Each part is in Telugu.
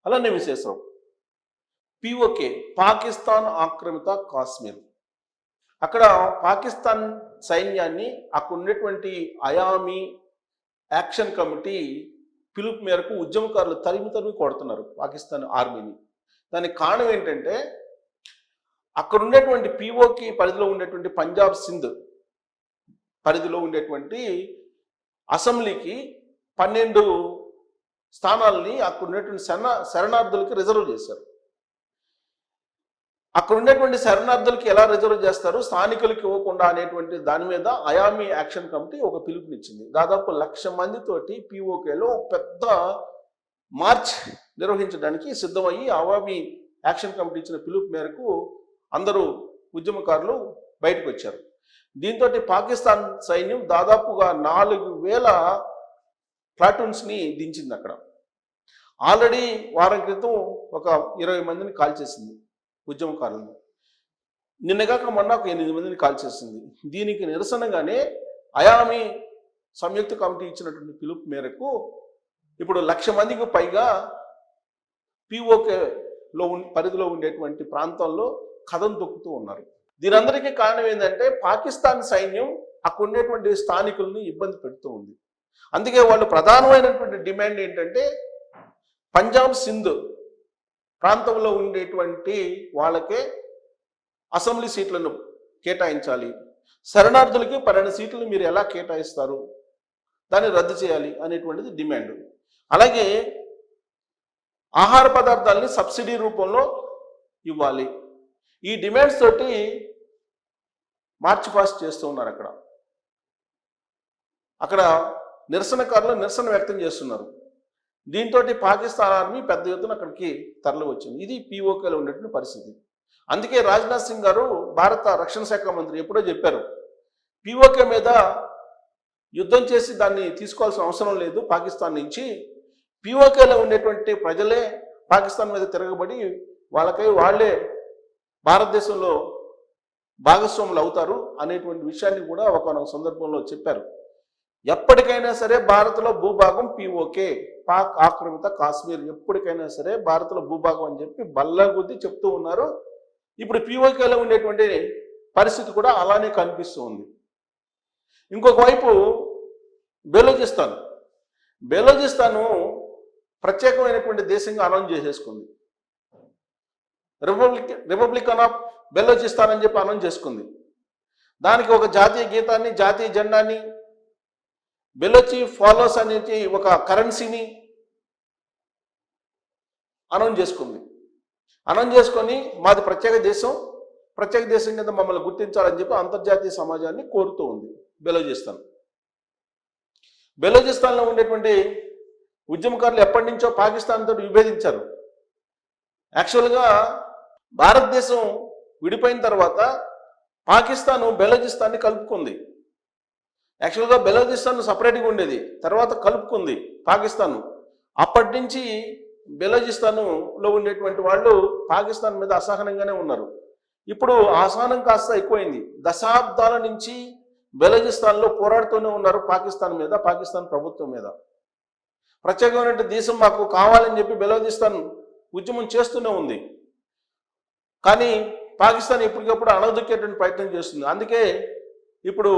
అలానే విశేషం పిఓకే పాకిస్తాన్ ఆక్రమిత కాశ్మీర్. అక్కడ పాకిస్తాన్ సైన్యాన్ని అక్కడ ఉన్నటువంటి అయామీ యాక్షన్ కమిటీ పిలుపు మేరకు ఉద్యమకారులు తరిమి కొడుతున్నారు పాకిస్తాన్ ఆర్మీని. దానికి కారణం ఏంటంటే అక్కడ ఉండేటువంటి పిఓకే పరిధిలో ఉండేటువంటి పంజాబ్ సింధ్ పరిధిలో ఉండేటువంటి అసెంబ్లీకి 12 స్థానాలని అక్కడ ఉన్నటువంటి శరణార్థులకి రిజర్వ్ చేశారు. అక్కడ ఉన్నటువంటి శరణార్థులకి ఎలా రిజర్వ్ చేస్తారు, స్థానికులకి ఇవ్వకుండా అనేటువంటి దాని మీద అయామీ యాక్షన్ కమిటీ ఒక పిలుపునిచ్చింది. దాదాపు 1,00,000 మందితోటి పిఓకేలో పెద్ద మార్చ్ నిర్వహించడానికి సిద్ధమయ్యి అవామీ యాక్షన్ కమిటీ ఇచ్చిన పిలుపు మేరకు అందరూ ఉద్యమకారులు బయటకు వచ్చారు. దీంతో పాకిస్తాన్ సైన్యం దాదాపుగా 4,000 ప్లాటూన్స్ని దించింది. అక్కడ ఆల్రెడీ వారం క్రితం ఒక 20 మందిని కాల్చేసింది ఉద్యమకారులను. నిన్నగాక మొన్న ఒక 8 మందిని కాల్చేసింది. దీనికి నిరసనగానే అయామీ సంయుక్త కమిటీ ఇచ్చినటువంటి పిలుపు మేరకు ఇప్పుడు 1,00,000 మందికి పైగా పిఓకేలో పరిధిలో ఉండేటువంటి ప్రాంతాల్లో కథం తొక్కుతూ ఉన్నారు. దీనందరికీ కారణం ఏంటంటే పాకిస్తాన్ సైన్యం అక్కడ ఉండేటువంటి స్థానికుల్ని ఇబ్బంది పెడుతూ ఉంది. అందుకే వాళ్ళు ప్రధానమైనటువంటి డిమాండ్ ఏంటంటే పంజాబ్ సింధ్ ప్రాంతంలో ఉండేటువంటి వాళ్ళకే అసెంబ్లీ సీట్లను కేటాయించాలి, శరణార్థులకి 12 సీట్లను మీరు ఎలా కేటాయిస్తారు, దాన్ని రద్దు చేయాలి అనేటువంటిది డిమాండ్. అలాగే ఆహార పదార్థాలని సబ్సిడీ రూపంలో ఇవ్వాలి. ఈ డిమాండ్స్ తోటి మార్చ్ పాస్ట్ చేస్తూ ఉన్నారు. అక్కడ నిరసనకారులు నిరసన వ్యక్తం చేస్తున్నారు. దీంతో పాకిస్తాన్ ఆర్మీ పెద్ద ఎత్తున అక్కడికి తరలి వచ్చింది. ఇది పిఓకేలో ఉండేటువంటి పరిస్థితి. అందుకే రాజ్నాథ్ సింగ్ గారు భారత రక్షణ శాఖ మంత్రి ఎప్పుడో చెప్పారు, పిఓకే మీద యుద్ధం చేసి దాన్ని తీసుకోవాల్సిన అవసరం లేదు పాకిస్తాన్ నుంచి, పిఓకేలో ఉండేటువంటి ప్రజలే పాకిస్తాన్ మీద తిరగబడి వాళ్ళకై వాళ్లే భారతదేశంలో భాగస్వాములు అవుతారు అనేటువంటి విషయాన్ని కూడా ఒకనొక సందర్భంలో చెప్పారు. ఎప్పటికైనా సరే భారత్లో భూభాగం పిఓకే, పాక్ ఆక్రమిత కాశ్మీర్, ఎప్పటికైనా సరే భారత్లో భూభాగం అని చెప్పి బల్లగుద్ది చెప్తూ ఉన్నారు. ఇప్పుడు పిఓకేలో ఉండేటువంటి పరిస్థితి కూడా అలానే కనిపిస్తూ ఉంది. ఇంకొక వైపు బెలోచిస్తాను ప్రత్యేకమైనటువంటి దేశంగా అనౌన్స్ చేసేసుకుంది. రిపబ్లికన్ ఆఫ్ బెలోచిస్తాన్ అని చెప్పి అనౌన్స్ చేసుకుంది. దానికి ఒక జాతీయ గీతాన్ని, జాతీయ జెండాని, బెలోచి ఫాలోస్ అనేది ఒక కరెన్సీని అనౌన్స్ చేసుకొని మాది ప్రత్యేక దేశం కింద మమ్మల్ని గుర్తించాలని చెప్పి అంతర్జాతీయ సమాజాన్ని కోరుతూ ఉంది బెలోచిస్తాన్లో ఉండేటువంటి ఉద్యమకారులు ఎప్పటి నుంచో పాకిస్తాన్ తోటి విభేదించారు. యాక్చువల్గా భారతదేశం విడిపోయిన తర్వాత పాకిస్తాన్ బెలోచిస్తాన్ని కలుపుకుంది. యాక్చువల్గా బెలోచిస్తాన్ సపరేట్గా ఉండేది, తర్వాత కలుపుకుంది పాకిస్తాన్. అప్పటి నుంచి బెలోచిస్తాన్లో ఉండేటువంటి వాళ్ళు పాకిస్తాన్ మీద అసహనంగానే ఉన్నారు. ఇప్పుడు అసహనం కాస్త ఎక్కువైంది. దశాబ్దాల నుంచి బెలోచిస్తాన్లో పోరాడుతూనే ఉన్నారు పాకిస్తాన్ మీద, పాకిస్తాన్ ప్రభుత్వం మీద. ప్రత్యేకమైన దేశం మాకు కావాలని చెప్పి బెలోచిస్తాన్ ఉద్యమం చేస్తూనే ఉంది. కానీ పాకిస్తాన్ ఎప్పటికప్పుడు అణగదొక్కేటువంటి ప్రయత్నం చేస్తుంది. అందుకే ఇప్పుడు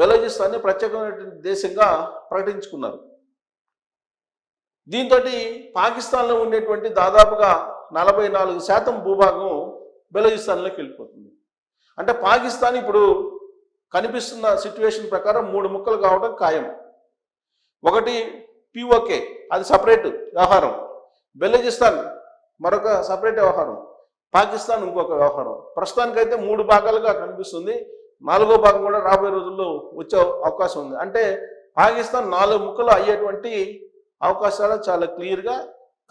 బెలోచిస్తాన్ని ప్రత్యేకమైనటువంటి దేశంగా ప్రకటించుకున్నారు. దీంతో పాకిస్తాన్లో ఉండేటువంటి దాదాపుగా 44% భూభాగం బెలోచిస్తాన్లోకి వెళ్ళిపోతుంది. అంటే పాకిస్తాన్ ఇప్పుడు కనిపిస్తున్న సిచ్యువేషన్ ప్రకారం 3 ముక్కలు కావడం ఖాయం. ఒకటి పిఓకే, అది సపరేట్ వ్యవహారం. బెలోచిస్తాన్ మరొక సపరేట్ వ్యవహారం. పాకిస్తాన్ ఇంకొక వ్యవహారం. ప్రస్తుతానికైతే 3 భాగాలుగా కనిపిస్తుంది. 4వ భాగం కూడా రాబోయే రోజుల్లో వచ్చే అవకాశం ఉంది. అంటే పాకిస్తాన్ 4 ముక్కలు అయ్యేటువంటి అవకాశాలు చాలా క్లియర్గా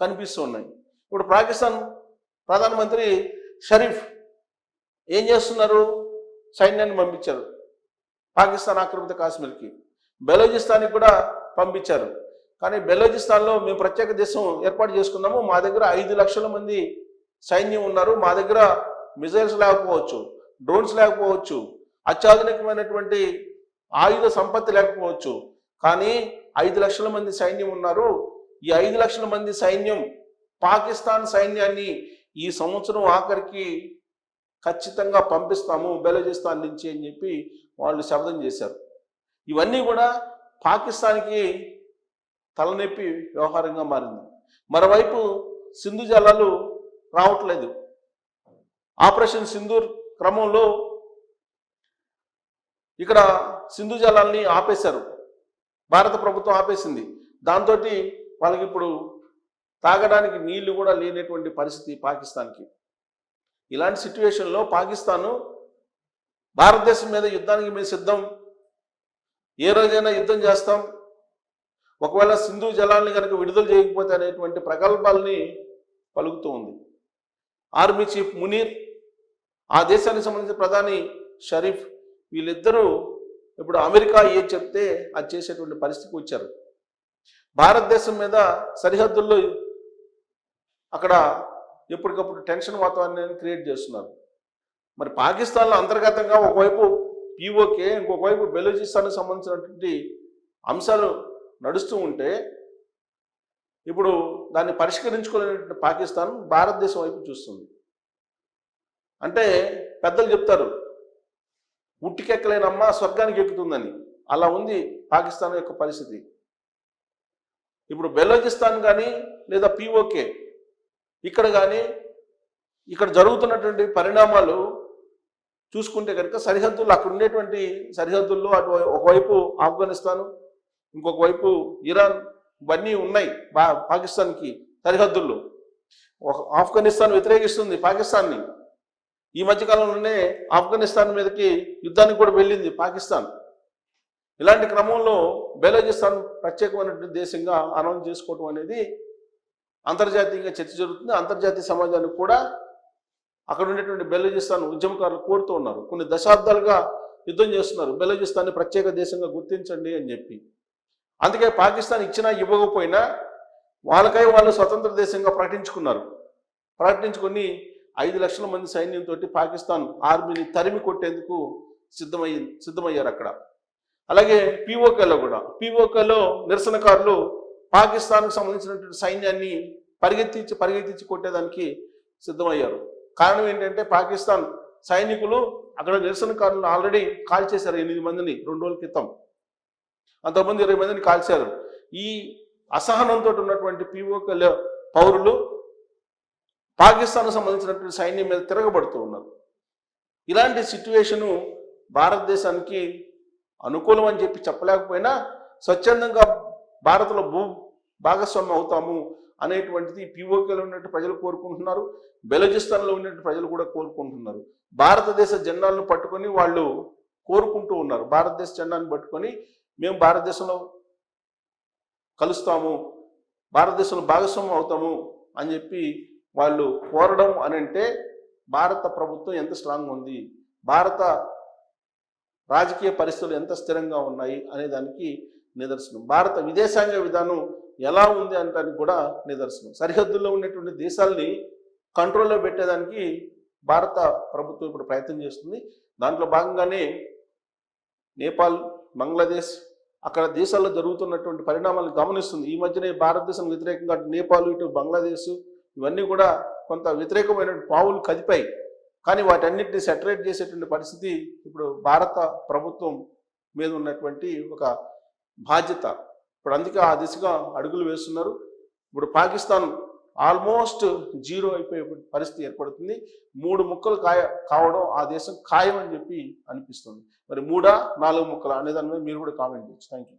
కనిపిస్తున్నాయి. ఇప్పుడు పాకిస్తాన్ ప్రధానమంత్రి షరీఫ్ ఏం చేస్తున్నారు, సైన్యాన్ని పంపించారు పాకిస్తాన్ ఆక్రమిత కాశ్మీర్కి. బెలోచిస్తాన్కి కూడా పంపించారు. కానీ బెలోచిస్తాన్లో మేము ప్రత్యేక దేశం ఏర్పాటు చేసుకున్నాము, మా దగ్గర 5 లక్షల మంది సైన్యం ఉన్నారు, మా దగ్గర మిజైల్స్ లేకపోవచ్చు, డ్రోన్స్ లేకపోవచ్చు, అత్యాధునికమైనటువంటి ఆయుధ సంపత్తి లేకపోవచ్చు, కానీ 5 లక్షల మంది సైన్యం ఉన్నారు. ఈ 5 లక్షల మంది సైన్యం పాకిస్తాన్ సైన్యాన్ని ఈ సంవత్సరం ఆఖరికి ఖచ్చితంగా పంపిస్తాము బెలూచిస్తాన్ నుంచి అని చెప్పి వాళ్ళు శపథం చేశారు. ఇవన్నీ కూడా పాకిస్తాన్కి తలనొప్పి వ్యవహారంగా మారింది. మరోవైపు సింధు జలాలు రావట్లేదు. ఆపరేషన్ సింధూర్ క్రమంలో ఇక్కడ సింధు జలాల్ని ఆపేశారు, భారత ప్రభుత్వం ఆపేసింది. దాంతో వాళ్ళకి ఇప్పుడు తాగడానికి నీళ్లు కూడా లేనటువంటి పరిస్థితి పాకిస్తాన్కి. ఇలాంటి సిచ్యువేషన్లో పాకిస్తాను భారతదేశం మీద యుద్ధానికి మేము సిద్ధం, ఏ రోజైనా యుద్ధం చేస్తాం, ఒకవేళ సింధు జలాల్ని కనుక విడుదల చేయకపోతే అనేటువంటి ప్రగల్భాలని పలుకుతూ ఉంది. ఆర్మీ చీఫ్ మునీర్, ఆ దేశానికి సంబంధించిన ప్రధాని షరీఫ్, వీళ్ళిద్దరూ ఇప్పుడు అమెరికా ఏది చెప్తే అది చేసేటువంటి పరిస్థితికి వచ్చారు. భారతదేశం మీద సరిహద్దుల్లో అక్కడ ఎప్పటికప్పుడు టెన్షన్ వాతావరణాన్ని క్రియేట్ చేస్తున్నారు. మరి పాకిస్తాన్లో అంతర్గతంగా ఒకవైపు పీఓకే, ఇంకొక వైపు బెలూచిస్తాన్కి సంబంధించినటువంటి అంశాలు నడుస్తూ ఉంటే ఇప్పుడు దాన్ని పరిష్కరించుకోలేనటువంటి పాకిస్తాన్ భారతదేశం వైపు చూస్తుంది. అంటే పెద్దలు చెప్తారు, ఉట్టికెక్కలేనమ్మ స్వర్గానికి ఎక్కుతుందని. అలా ఉంది పాకిస్తాన్ యొక్క పరిస్థితి. ఇప్పుడు బెలూచిస్తాన్ కానీ లేదా పీఓకే ఇక్కడ కానీ ఇక్కడ జరుగుతున్నటువంటి పరిణామాలు చూసుకుంటే కనుక సరిహద్దులు, అక్కడ ఉండేటువంటి సరిహద్దుల్లో అటు ఒకవైపు ఆఫ్ఘనిస్తాను, ఇంకొక వైపు ఇరాన్, ఇవన్నీ ఉన్నాయి పాకిస్తాన్కి సరిహద్దుల్లో. ఆఫ్ఘనిస్తాన్ వ్యతిరేకిస్తుంది పాకిస్తాన్ని. ఈ మధ్యకాలంలోనే ఆఫ్ఘనిస్తాన్ మీదకి యుద్ధానికి కూడా వెళ్ళింది పాకిస్తాన్. ఇలాంటి క్రమంలో బెలూచిస్తాన్ ప్రత్యేకమైనటువంటి దేశంగా అనౌన్స్ చేసుకోవటం అనేది అంతర్జాతీయంగా చర్చ జరుగుతుంది. అంతర్జాతీయ సమాజానికి కూడా అక్కడ ఉండేటువంటి బెలూచిస్తాన్ ఉద్యమకారులు కోరుతూ ఉన్నారు. కొన్ని దశాబ్దాలుగా యుద్ధం చేస్తున్నారు, బెలూచిస్తాన్ని ప్రత్యేక దేశంగా గుర్తించండి అని చెప్పి. అందుకే పాకిస్తాన్ ఇచ్చినా ఇవ్వకపోయినా వాళ్ళకై వాళ్ళు స్వతంత్ర దేశంగా ప్రకటించుకొని 5 లక్షల మంది సైన్యంతో పాకిస్తాన్ ఆర్మీని తరిమి కొట్టేందుకు సిద్ధమయ్యారు అక్కడ. అలాగే పీఓకేలో నిరసనకారులు పాకిస్తాన్కు సంబంధించినటువంటి సైన్యాన్ని పరిగెత్తించి కొట్టేదానికి సిద్ధమయ్యారు. కారణం ఏంటంటే పాకిస్తాన్ సైనికులు అక్కడ నిరసనకారులను ఆల్రెడీ కాల్ చేశారు 8 మందిని 2 రోజుల క్రితం. అంతకుముందు 20 మందిని కాల్చారు. ఈ అసహనంతో ఉన్నటువంటి పీఓకేలో పౌరులు పాకిస్తాన్కు సంబంధించినటువంటి సైన్యం మీద తిరగబడుతూ ఉన్నారు. ఇలాంటి సిచ్యువేషను భారతదేశానికి అనుకూలం అని చెప్పి చెప్పలేకపోయినా స్వచ్ఛందంగా భారత్లో భాగస్వామ్యం అవుతాము అనేటువంటిది పీఓకేలో ఉన్నటువంటి ప్రజలు కోరుకుంటున్నారు, బెలూచిస్తాన్లో ఉన్నటువంటి ప్రజలు కూడా కోరుకుంటున్నారు. భారతదేశ జెండాలను పట్టుకొని వాళ్ళు కోరుకుంటూ ఉన్నారు. భారతదేశ జెండాను పట్టుకొని మేము భారతదేశంలో కలుస్తాము, భారతదేశంలో భాగస్వామ్యం అవుతాము అని చెప్పి వాళ్ళు కోరడం అని అంటే భారత ప్రభుత్వం ఎంత స్ట్రాంగ్ ఉంది, భారత రాజకీయ పరిస్థితులు ఎంత స్థిరంగా ఉన్నాయి అనే దానికి నిదర్శనం. భారత విదేశాంగ విధానం ఎలా ఉంది అనడానికి కూడా నిదర్శనం. సరిహద్దుల్లో ఉన్నటువంటి దేశాలని కంట్రోల్లో పెట్టేదానికి భారత ప్రభుత్వం ఇప్పుడు ప్రయత్నం చేస్తుంది. దాంట్లో భాగంగానే నేపాల్, బంగ్లాదేశ్, అక్కడ దేశాల్లో జరుగుతున్నటువంటి పరిణామాలను గమనిస్తుంది. ఈ మధ్యనే భారతదేశం వ్యతిరేకంగా నేపాల్, ఇటు బంగ్లాదేశ్ ఇవన్నీ కూడా కొంత వ్యతిరేకమైన పావులు కదిపాయి. కానీ వాటన్నిటిని సెటరేట్ చేసేటువంటి పరిస్థితి ఇప్పుడు భారత ప్రభుత్వం మీద ఉన్నటువంటి ఒక బాధ్యత. ఇప్పుడు అందుకే ఆ దిశగా అడుగులు వేస్తున్నారు. ఇప్పుడు పాకిస్తాన్ ఆల్మోస్ట్ 0 అయిపోయే పరిస్థితి ఏర్పడుతుంది. 3 ముక్కలు కావడం ఆ దేశం ఖాయం అని చెప్పి అనిపిస్తుంది. మరి 3 4 ముక్కలు అనే దాని మీద మీరు కూడా కామెంట్ చేయొచ్చు. Thank you.